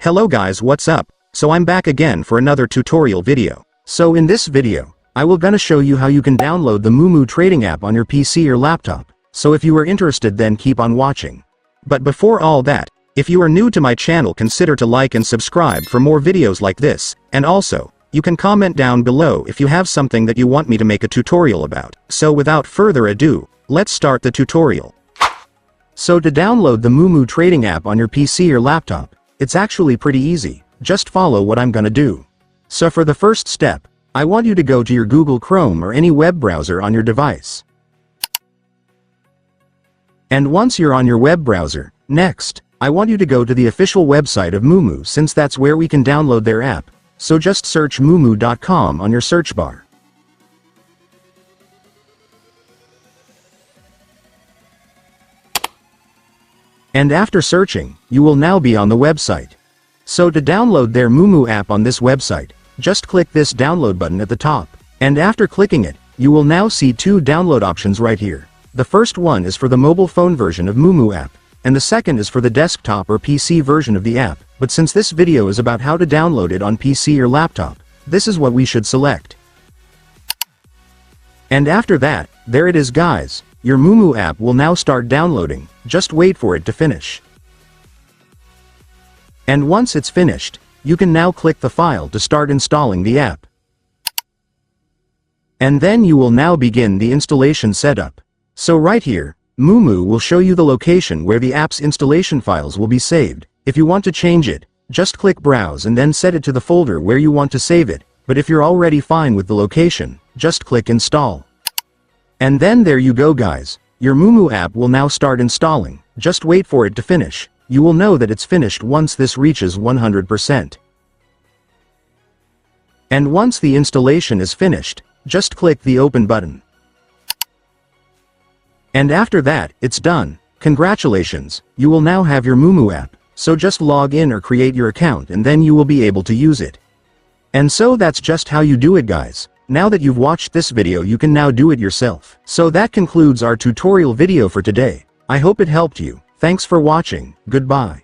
Hello guys, what's up? So I'm back again for another tutorial video. So in this video, I will gonna show you how you can download the Moomoo trading app on your PC or laptop. So if you are interested, then keep on watching. But before all that, if you are new to my channel, consider to like and subscribe for more videos like this, and also, you can comment down below if you have something that you want me to make a tutorial about. So without further ado, let's start the tutorial. So to download the Moomoo trading app on your PC or laptop, it's actually pretty easy. Just follow what I'm gonna do. So for the first step, I want you to go to your Google Chrome or any web browser on your device. And once you're on your web browser, next, I want you to go to the official website of Moomoo, since that's where we can download their app. So just search moomoo.com on your search bar. And after searching, you will now be on the website. So to download their Moomoo app on this website, just click this download button at the top. And after clicking it, you will now see two download options right here. The first one is for the mobile phone version of Moomoo app, and the second is for the desktop or PC version of the app. But since this video is about how to download it on PC or laptop, this is what we should select. And after that, there it is guys, your Moomoo app will now start downloading. Just wait for it to finish. And once it's finished, you can now click the file to start installing the app. And then you will now begin the installation setup. So right here, Moomoo will show you the location where the app's installation files will be saved. If you want to change it, just click browse and then set it to the folder where you want to save it. But if you're already fine with the location, just click install. And then there you go guys, your Moomoo app will now start installing. Just wait for it to finish. You will know that it's finished once this reaches 100%. And once the installation is finished, just click the open button. And after that, it's done. Congratulations, you will now have your Moomoo app. So just log in or create your account and then you will be able to use it. And so that's just how you do it guys. Now that you've watched this video, you can now do it yourself. So that concludes our tutorial video for today. I hope it helped you. Thanks for watching. Goodbye.